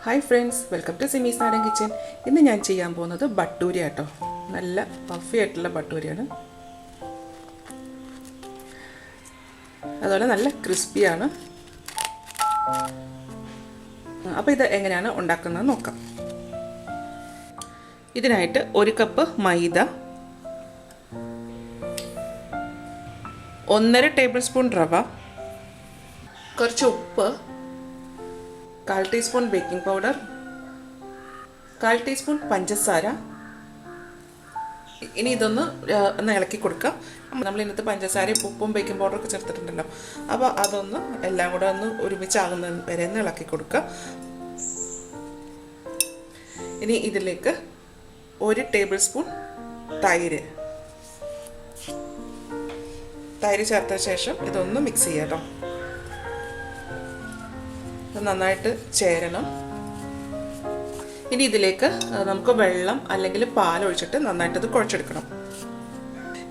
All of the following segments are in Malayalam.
Hi friends, welcome to Simi's നാടൻ കിച്ചൻ. ഇന്ന് ഞാൻ ചെയ്യാൻ പോകുന്നത് ബട്ടൂര കേട്ടോ. നല്ല പഫി ആയിട്ടുള്ള ബട്ടൂരയാണ്. അതുപോലെ നല്ല ക്രിസ്പിയാണ്. അപ്പോൾ ഇത് എങ്ങനെയാണ് ഉണ്ടാക്കുന്നത് നോക്കാം. ഇതിനായിട്ട് 1 കപ്പ് മൈദ, 1.5 ടേബിൾ സ്പൂൺ റവ, കുറച്ച് ഉപ്പ്, 1/4 ടീസ്പൂൺ ബേക്കിംഗ് പൗഡർ, 1/4 ടീസ്പൂൺ പഞ്ചസാര. ഇനി ഇതൊന്ന് ഇളക്കി കൊടുക്കാം. നമ്മൾ ഇന്നത്തെ പഞ്ചസാരയും ഉപ്പും ബേക്കിംഗ് പൗഡറൊക്കെ ചേർത്തിട്ടുണ്ടല്ലോ, അപ്പോൾ അതൊന്ന് എല്ലാം കൂടെ ഒന്ന് ഒരുമിച്ചാകുന്ന വരെ ഒന്ന് ഇളക്കി കൊടുക്കുക. ഇനി ഇതിലേക്ക് 1 ടേബിൾ സ്പൂൺ തൈര് ചേർത്ത ശേഷം ഇതൊന്ന് മിക്സ് ചെയ്യാം കേട്ടോ. നന്നായിട്ട് ചേരണം. ഇനി ഇതിലേക്ക് നമുക്ക് വെള്ളം അല്ലെങ്കിൽ പാൽ ഒഴിച്ചിട്ട് നന്നായിട്ടത് കുഴച്ചെടുക്കണം.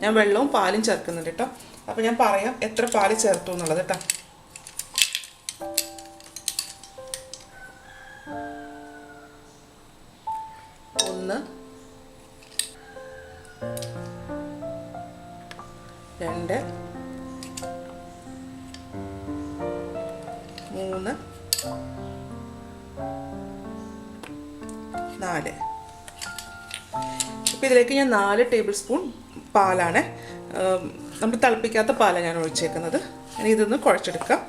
ഞാൻ വെള്ളവും പാലും ചേർക്കുന്നുണ്ട് കേട്ടോ. അപ്പോൾ ഞാൻ പറയാം എത്ര പാൽ ചേർത്തു എന്നുള്ളത് കേട്ടോ. ഒന്ന്, 2, 3, 4. ഇപ്പോൾ ഇതിലേക്ക് ഞാൻ 4 ടേബിൾ സ്പൂൺ പാലാണ്, നമ്മൾ തിളപ്പിക്കാത്ത പാലാണ് ഞാൻ ഒഴിച്ചേക്കുന്നത്. ഇനി ഇതൊന്ന് കുഴച്ചെടുക്കാം.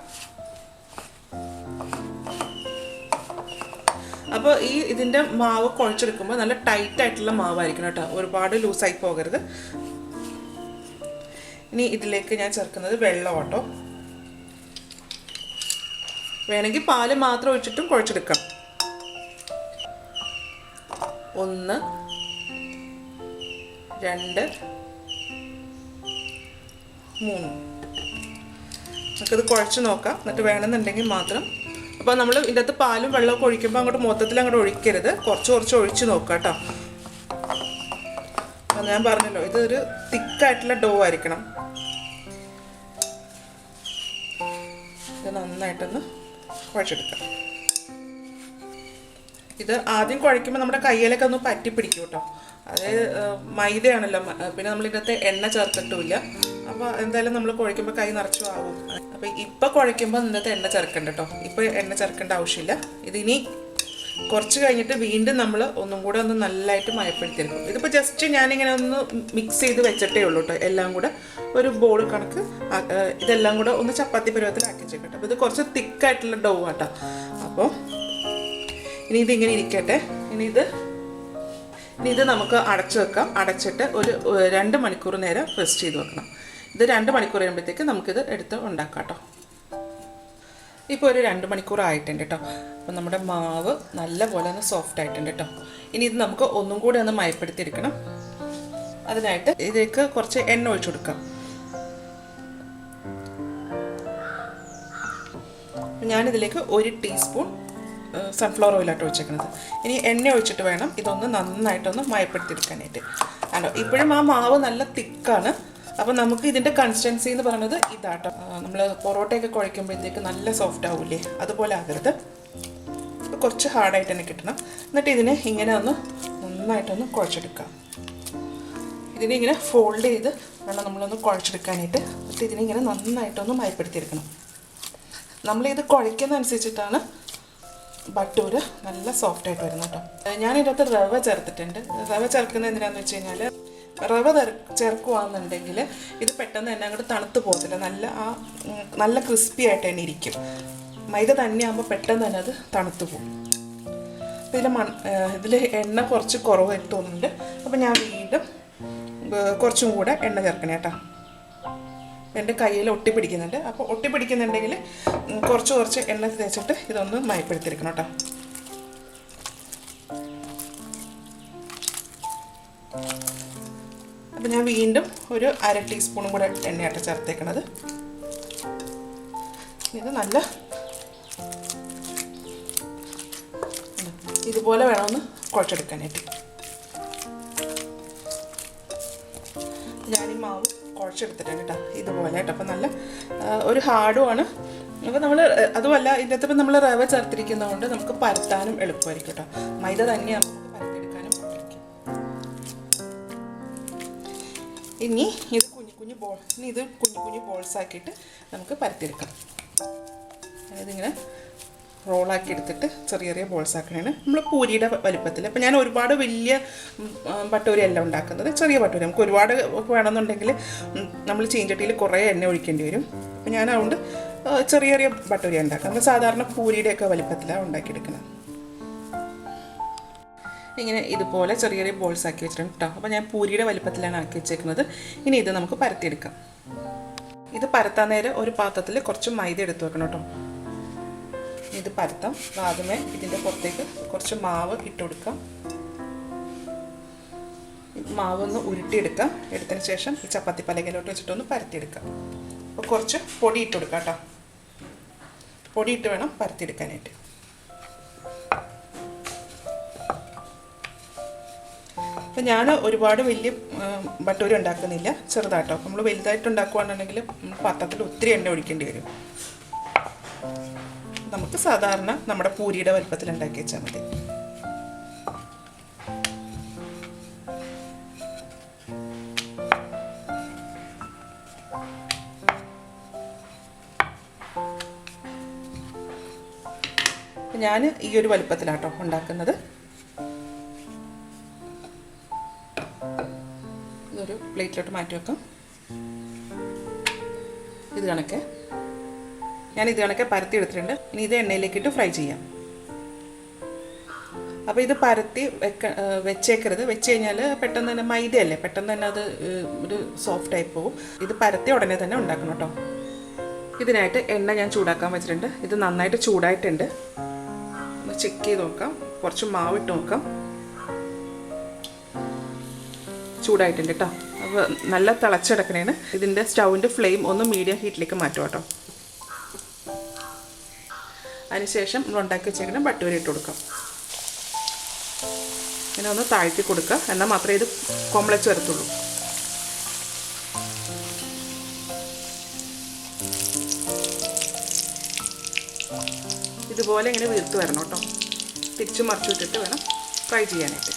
അപ്പോൾ ഇതിൻ്റെ മാവ് കുഴച്ചെടുക്കുമ്പോൾ നല്ല ടൈറ്റായിട്ടുള്ള മാവായിരിക്കണം കേട്ടോ, ഒരുപാട് ലൂസായി പോകരുത്. ഇനി ഇതിലേക്ക് ഞാൻ ചേർക്കുന്നത് വെള്ളം കേട്ടോ. വേണമെങ്കിൽ പാല് മാത്രം ഒഴിച്ചിട്ടും കുഴച്ചെടുക്കാം. 1, 2, 3. നമുക്കിത് കുഴച്ച് നോക്കാം, എന്നിട്ട് വേണമെന്നുണ്ടെങ്കിൽ മാത്രം. അപ്പോൾ നമ്മൾ ഇതിൻ്റെ അകത്ത് പാലും വെള്ളമൊക്കെ ഒഴിക്കുമ്പോൾ അങ്ങോട്ട് മൊത്തത്തിൽ അങ്ങോട്ട് ഒഴിക്കരുത്, കുറച്ച് ഒഴിച്ച് നോക്കാം കേട്ടോ. അപ്പോൾ ഞാൻ പറഞ്ഞല്ലോ, ഇതൊരു തിക്കായിട്ടുള്ള ഡോ ആയിരിക്കണം. ഇത് നന്നായിട്ടൊന്ന് കുഴച്ചെടുക്കാം. ഇത് ആദ്യം കുഴയ്ക്കുമ്പോൾ നമ്മുടെ കയ്യിലൊക്കെ ഒന്ന് പറ്റി പിടിക്കും കേട്ടോ. അത് മൈദയാണല്ലോ, പിന്നെ നമ്മളിതിനകത്ത് എണ്ണ ചേർത്തിട്ടുമില്ല. അപ്പോൾ എന്തായാലും നമ്മൾ കുഴയ്ക്കുമ്പോൾ കൈ നിറച്ചു ആവും. അപ്പോൾ ഇപ്പം കുഴയ്ക്കുമ്പോൾ ഇതിനകത്ത് എണ്ണ ചേർക്കണ്ട കേട്ടോ. ഇപ്പോൾ എണ്ണ ചേർക്കേണ്ട ആവശ്യമില്ല. ഇതിനി കുറച്ച് കഴിഞ്ഞിട്ട് വീണ്ടും നമ്മൾ ഒന്നും കൂടെ ഒന്ന് നല്ലതായിട്ട് മയപ്പെടുത്തിയെടുക്കും. ഇതിപ്പോൾ ജസ്റ്റ് ഞാനിങ്ങനെ ഒന്ന് മിക്സ് ചെയ്ത് വെച്ചിട്ടേ ഉള്ളൂ കേട്ടോ. എല്ലാം കൂടെ ഒരു ബോൾ കണക്ക് ഇതെല്ലാം കൂടെ ഒന്ന് ചപ്പാത്തി പരുവത്തിലാക്കി വെച്ചേക്കട്ടെ. അപ്പോൾ ഇത് കുറച്ച് തിക്കായിട്ടുള്ള ഡോ ആട്ടോ. അപ്പോൾ ഇനി ഇതിങ്ങനെ ഇരിക്കട്ടെ. ഇനി ഇത് നമുക്ക് അടച്ചു വെക്കാം. അടച്ചിട്ട് ഒരു 2 മണിക്കൂർ നേരം റെസ്റ്റ് ചെയ്ത് വെക്കണം. ഇത് 2 മണിക്കൂർ കഴിയുമ്പോഴത്തേക്ക് നമുക്കിത് എടുത്ത് ഉണ്ടാക്കാം കേട്ടോ. ഇപ്പോൾ ഒരു 2 മണിക്കൂർ ആയിട്ടുണ്ട് കേട്ടോ. അപ്പോൾ നമ്മുടെ മാവ് നല്ലപോലെ ഒന്ന് സോഫ്റ്റ് ആയിട്ടുണ്ട് കേട്ടോ. ഇനി ഇത് നമുക്ക് ഒന്നും കൂടി ഒന്ന് മയപ്പെടുത്തിയെടുക്കണം. അതിനായിട്ട് ഇതിലേക്ക് കുറച്ച് എണ്ണ ഒഴിച്ചു കൊടുക്കാം. ഞാനിതിലേക്ക് 1 ടീസ്പൂൺ സൺഫ്ലവർ ഓയിലായിട്ട് ഒഴിച്ചേക്കുന്നത്. ഇനി എണ്ണ ഒഴിച്ചിട്ട് വേണം ഇതൊന്ന് നന്നായിട്ടൊന്ന് മയപ്പെടുത്തിയെടുക്കാനായിട്ട്. ആണോ, ഇപ്പോഴും ആ മാവ് നല്ല തിക്കാണ്. അപ്പോൾ നമുക്ക് ഇതിൻ്റെ കൺസിസ്റ്റൻസി എന്ന് പറയുന്നത് ഇതാട്ടോ. നമ്മൾ പൊറോട്ടയൊക്കെ കുഴയ്ക്കുമ്പോഴത്തേക്ക് നല്ല സോഫ്റ്റ് ആവില്ലേ, അതുപോലെ ആകരുത്. കുറച്ച് ഹാർഡായിട്ട് തന്നെ കിട്ടണം. എന്നിട്ട് ഇതിനെ ഇങ്ങനെ ഒന്ന് നന്നായിട്ടൊന്ന് കുഴച്ചെടുക്കാം. ഇതിനെ ഇങ്ങനെ ഫോൾഡ് ചെയ്ത് വേണം നമ്മളൊന്ന് കുഴച്ചെടുക്കാനായിട്ട്. എന്നിട്ട് ഇതിനെ ഇങ്ങനെ നന്നായിട്ടൊന്ന് മയപ്പെടുത്തിയെടുക്കണം. നമ്മളിത് കുഴയ്ക്കുന്നതനുസരിച്ചിട്ടാണ് ബട്ടൂര നല്ല സോഫ്റ്റായിട്ട് വരുന്നത് കേട്ടോ. ഞാനിതിനകത്ത് റവ ചേർത്തിട്ടുണ്ട്. റവ ചേർക്കുന്നത് എന്തിനാന്ന് വെച്ച് കഴിഞ്ഞാൽ, റവ ചേർക്കുകയാണെന്നുണ്ടെങ്കിൽ ഇത് പെട്ടെന്ന് തന്നെ അങ്ങോട്ട് തണുത്ത് പോകത്തില്ല. നല്ല ക്രിസ്പി ആയിട്ട് തന്നെ ഇരിക്കും. മൈദ തന്നെയാകുമ്പോൾ പെട്ടെന്ന് തന്നെ അത് തണുത്ത് പോകും. അപ്പോൾ ഇതിൽ എണ്ണ കുറച്ച് കുറവായിട്ട് തോന്നുന്നുണ്ട്. അപ്പോൾ ഞാൻ വീണ്ടും കുറച്ചും കൂടെ എണ്ണ ചേർക്കണേ കേട്ടോ. എൻ്റെ കയ്യിൽ ഒട്ടിപ്പിടിക്കുന്നുണ്ട്. അപ്പോൾ ഒട്ടിപ്പിടിക്കുന്നുണ്ടെങ്കിൽ കുറച്ച് എണ്ണ തേച്ചിട്ട് ഇതൊന്ന് മയപ്പെടുത്തിയെടുക്കണം കേട്ടോ. അപ്പോൾ ഞാൻ വീണ്ടും ഒരു 1/2 ടീസ്പൂണും കൂടെ എണ്ണയായിട്ട് ചേർത്തേക്കണത്. ഇത് നല്ല ഇതുപോലെ വേണമെന്ന് കുഴച്ചെടുക്കാനായിട്ട്. ഞാനീ മാവ് കുഴച്ചെടുത്തിട്ടുണ്ട് കേട്ടോ, ഇതുപോലെ കേട്ടോ. അപ്പോൾ നല്ല ഒരു ഹാർഡുമാണ്. അപ്പോൾ നമ്മൾ അതുമല്ല ഇതിൻ്റെ അകത്ത് നമ്മൾ റവ ചേർത്തിരിക്കുന്നതുകൊണ്ട് നമുക്ക് പരത്താനും എളുപ്പമായിരിക്കും കേട്ടോ. മൈദ തന്നെ നമുക്ക് പരത്തിയെടുക്കാനും ആയിരിക്കും. ഇനി ഇത് കുഞ്ഞു കുഞ്ഞു ബോൾസ് ആക്കിയിട്ട് നമുക്ക് പരത്തിയെടുക്കാം. ഇതിങ്ങനെ റോളാക്കി എടുത്തിട്ട് ചെറിയ ചെറിയ ബോൾസ് ആക്കണതാണ് നമ്മൾ പൂരിയുടെ വലിപ്പത്തിൽ. അപ്പോൾ ഞാൻ ഒരുപാട് വലിയ ഭട്ടൂരി അല്ല ഉണ്ടാക്കുന്നത്, ചെറിയ ഭട്ടൂരി. നമുക്ക് ഒരുപാട് വേണമെന്നുണ്ടെങ്കിൽ നമ്മൾ ചീഞ്ചട്ടിയിൽ കുറേ എണ്ണ ഒഴിക്കേണ്ടി വരും. അപ്പോൾ ഞാൻ അതുകൊണ്ട് ചെറിയ ചെറിയ ഭട്ടൂരി ഉണ്ടാക്കുക. നമ്മൾ സാധാരണ പൂരിയുടെയൊക്കെ വലിപ്പത്തിലാണ് ഉണ്ടാക്കിയെടുക്കുന്നത്. ഇങ്ങനെ ഇതുപോലെ ചെറിയ ചെറിയ ബോൾസ് ആക്കി വെച്ചിട്ടുണ്ട് കേട്ടോ. അപ്പോൾ ഞാൻ പൂരിയുടെ വലിപ്പത്തിലാണ് ആക്കി വെച്ചേക്കുന്നത്. ഇനി ഇത് നമുക്ക് പരത്തിയെടുക്കാം. ഇത് പരത്താൻ നേരം ഒരു പാത്രത്തിൽ കുറച്ച് മൈദ എടുത്ത് വെക്കണം കേട്ടോ. ഇത് പരത്താം. ആദ്യമേ ഇതിൻ്റെ പുറത്തേക്ക് കുറച്ച് മാവ് ഇട്ട് കൊടുക്കാം. മാവൊന്ന് ഉരുട്ടിയെടുക്കാം. എടുത്തതിന് ശേഷം ഈ ചപ്പാത്തി പലകയിലോട്ട് വെച്ചിട്ടൊന്ന് പരത്തിയെടുക്കാം. അപ്പോൾ കുറച്ച് പൊടി ഇട്ട് കൊടുക്കാം കേട്ടോ. പൊടിയിട്ട് വേണം പരത്തിയെടുക്കാനായിട്ട്. അപ്പം ഞാൻ ഒരുപാട് വലിയ ഭട്ടൂരി ഉണ്ടാക്കുന്നില്ല, ചെറുതാട്ടോ. നമ്മൾ വലുതായിട്ട് ഉണ്ടാക്കുകയാണെന്നുണ്ടെങ്കിൽ പാത്രത്തിൽ ഒത്തിരി എണ്ണ ഒഴിക്കേണ്ടി വരും. നമുക്ക് സാധാരണ നമ്മുടെ പൂരിയുടെ വലുപ്പത്തിൽ ഉണ്ടാക്കി വെച്ചാൽ മതി. ഞാൻ ഈ ഒരു വലുപ്പത്തിലാട്ടോ ഉണ്ടാക്കുന്നത്. ഇതൊരു പ്ലേറ്റിലോട്ട് മാറ്റി വെക്കാം. ഇത് കണക്കെ ഞാൻ ഇത് കണക്കെ പരത്തി എടുത്തിട്ടുണ്ട്. ഇനി ഇത് എണ്ണയിലേക്കിട്ട് ഫ്രൈ ചെയ്യാം. അപ്പോൾ ഇത് പരത്തി വെച്ചേക്കരുത്. വെച്ച് കഴിഞ്ഞാൽ പെട്ടെന്ന് തന്നെ മൈദയല്ലേ, പെട്ടെന്ന് തന്നെ അത് ഒരു സോഫ്റ്റ് ആയി പോകും. ഇത് പരത്തി ഉടനെ തന്നെ ഉണ്ടാക്കണം കേട്ടോ. ഇതിനായിട്ട് എണ്ണ ഞാൻ ചൂടാക്കാൻ വെച്ചിട്ടുണ്ട്. ഇത് നന്നായിട്ട് ചൂടായിട്ടുണ്ട്. ഒന്ന് ചെക്ക് ചെയ്ത് നോക്കാം. കുറച്ച് മാവിട്ട് നോക്കാം. ചൂടായിട്ടുണ്ട് കേട്ടോ. അപ്പോൾ നല്ല തിളച്ചെടുക്കണേന്. ഇതിൻ്റെ സ്റ്റൗവിൻ്റെ ഫ്ലെയിം ഒന്ന് മീഡിയം ഹീറ്റിലേക്ക് മാറ്റും കേട്ടോ. അതിനുശേഷം നമ്മൾ ഉണ്ടാക്കി വെച്ചേക്കുന്ന ഭട്ടൂരി ഇട്ട് കൊടുക്കാം. ഇങ്ങനെ ഒന്ന് താഴ്ത്തി കൊടുക്കുക. എന്നാൽ മാത്രമേ ഇത് കൊമ്പളച്ച് വരത്തുള്ളൂ. ഇതുപോലെ ഇങ്ങനെ വീർത്ത് വരണം കേട്ടോ. തിരിച്ച് മറിച്ചു വിട്ടിട്ട് വേണം ഫ്രൈ ചെയ്യാനായിട്ട്.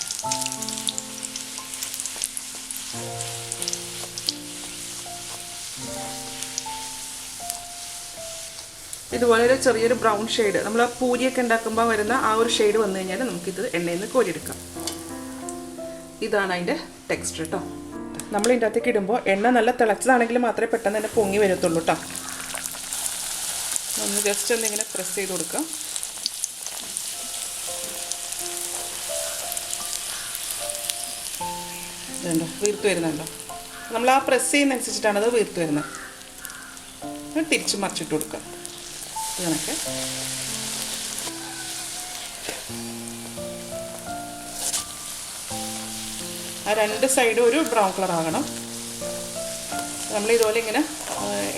ഇതുപോലെ ഒരു ചെറിയൊരു ബ്രൗൺ ഷെയ്ഡ്, നമ്മൾ ആ പൂരിയൊക്കെ ഉണ്ടാക്കുമ്പോൾ വരുന്ന ആ ഒരു ഷെയ്ഡ് വന്നു കഴിഞ്ഞാൽ നമുക്കിത് എണ്ണയിൽ നിന്ന് കോരിയെടുക്കാം. ഇതാണ് അതിൻ്റെ ടെക്സ്ചർ കേട്ടോ. നമ്മൾ ഇതിൻ്റെ അകത്തേക്ക് ഇടുമ്പോൾ എണ്ണ നല്ല തിളച്ചതാണെങ്കിൽ മാത്രമേ പെട്ടെന്ന് തന്നെ പൊങ്ങി വരത്തുള്ളൂ കേട്ടോ. ഒന്ന് ജസ്റ്റ് ഒന്നിങ്ങനെ പ്രസ് ചെയ്ത് കൊടുക്കാം. ഇതുണ്ടോ വീർത്ത് വരുന്നുണ്ടോ? നമ്മൾ ആ പ്രസ് ചെയ്യുന്നതനുസരിച്ചിട്ടാണ് അത് വീർത്ത് വരുന്നത്. തിരിച്ച് മറിച്ചിട്ട് കൊടുക്കാം. ഇതൊക്കെ ആ രണ്ട് സൈഡും ഒരു ബ്രൗൺ കളർ ആകണം. നമ്മൾ ഇതുപോലെ ഇങ്ങനെ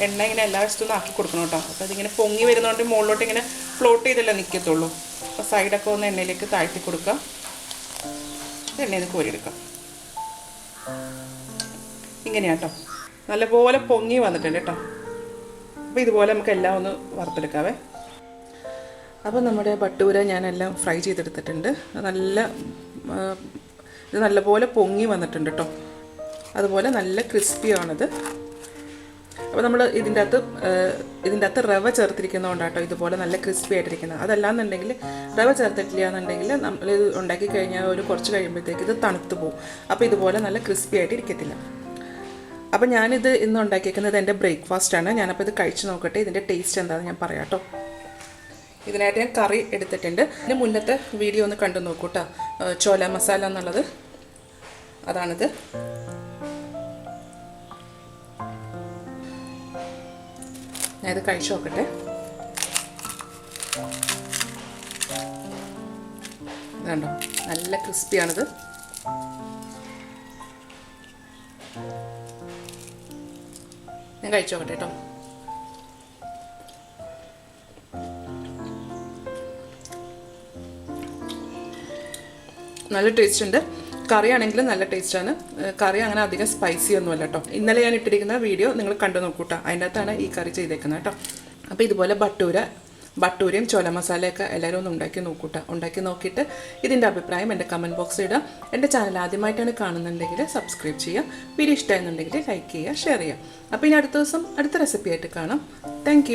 എണ്ണ ഇങ്ങനെ എല്ലാ വശത്തുനിന്ന് ആക്കി കൊടുക്കണം കേട്ടോ. അപ്പോൾ അതിങ്ങനെ പൊങ്ങി വരുന്നതുകൊണ്ട് മുകളിലോട്ട് ഇങ്ങനെ ഫ്ലോട്ട് ചെയ്തല്ലേ നിൽക്കത്തുള്ളൂ. അപ്പോൾ സൈഡൊക്കെ ഒന്ന് എണ്ണയിലേക്ക് താഴ്ത്തി കൊടുക്കാം. എണ്ണയിൽ നിന്ന് കോരിയെടുക്കാം. ഇങ്ങനെയാട്ടോ. നല്ലപോലെ പൊങ്ങി വന്നിട്ടുണ്ട് കേട്ടോ. അപ്പോൾ ഇതുപോലെ നമുക്ക് എല്ലാം ഒന്ന് വറുത്തെടുക്കാവേ. അപ്പോൾ നമ്മുടെ ഭട്ടൂര ഞാനെല്ലാം ഫ്രൈ ചെയ്തെടുത്തിട്ടുണ്ട്. ഇത് നല്ലപോലെ പൊങ്ങി വന്നിട്ടുണ്ട് കേട്ടോ. അതുപോലെ നല്ല ക്രിസ്പിയാണിത്. അപ്പോൾ നമ്മൾ ഇതിൻ്റെ അകത്ത് റവ ചേർത്തിരിക്കുന്നതുകൊണ്ടാട്ടോ ഇതുപോലെ നല്ല ക്രിസ്പി ആയിട്ടിരിക്കുന്നത്. അതല്ലാന്നുണ്ടെങ്കിൽ റവ ചേർത്തിട്ടില്ല എന്നുണ്ടെങ്കിൽ നമ്മൾ ഇത് ഉണ്ടാക്കി കഴിഞ്ഞാൽ ഒരു കുറച്ച് കഴിയുമ്പോഴത്തേക്ക് ഇത് തണുത്ത് പോകും. അപ്പോൾ ഇതുപോലെ നല്ല ക്രിസ്പി ആയിട്ട് ഇരിക്കത്തില്ല. അപ്പോൾ ഞാനിത് ഇന്ന് ഉണ്ടാക്കിയിരിക്കുന്നത് എൻ്റെ ബ്രേക്ക്ഫാസ്റ്റാണ്. ഞാനപ്പോൾ ഇത് കഴിച്ച് നോക്കട്ടെ, ഇതിൻ്റെ ടേസ്റ്റ് എന്താണെന്ന് ഞാൻ പറയാം കേട്ടോ. ഇതിനായിട്ട് ഞാൻ കറി എടുത്തിട്ടുണ്ട്. ഇതിന് മുന്നത്തെ വീഡിയോ ഒന്ന് കണ്ടു നോക്കൂ കേട്ടോ. ചോല മസാല എന്നുള്ളത് അതാണിത്. ഞാനിത് കഴിച്ച് നോക്കട്ടെ. ഇതുണ്ടോ നല്ല ക്രിസ്പിയാണിത്. ഞാൻ കഴിച്ചു നോക്കട്ടെ കേട്ടോ. നല്ല ടേസ്റ്റ് ഉണ്ട്. കറി ആണെങ്കിലും നല്ല ടേസ്റ്റാണ്. കറി അങ്ങനെ അധികം സ്പൈസി ഒന്നുമല്ല കേട്ടോ. ഇന്നലെ ഞാൻ ഇട്ടിരിക്കുന്ന വീഡിയോ നിങ്ങൾ കണ്ടു നോക്കൂട്ടോ, അതിൻ്റെ അകത്താണ് ഈ കറി ചെയ്തേക്കുന്നത് കേട്ടോ. അപ്പോൾ ഇതുപോലെ ബട്ടൂരയും ചോല മസാലയൊക്കെ എല്ലാവരും ഒന്ന് ഉണ്ടാക്കി നോക്കൂട്ടോ. ഉണ്ടാക്കി നോക്കിയിട്ട് ഇതിൻ്റെ അഭിപ്രായം എൻ്റെ കമൻറ്റ് ബോക്സിൽ ഇടുക. എൻ്റെ ചാനൽ ആദ്യമായിട്ടാണ് കാണുന്നുണ്ടെങ്കിൽ സബ്സ്ക്രൈബ് ചെയ്യുക. വീഡിയോ ഇഷ്ടമായെന്നുണ്ടെങ്കിൽ ലൈക്ക് ചെയ്യുക, ഷെയർ ചെയ്യുക. അപ്പോൾ ഇനി അടുത്ത ദിവസം അടുത്ത റെസിപ്പി ആയിട്ട് കാണാം. താങ്ക്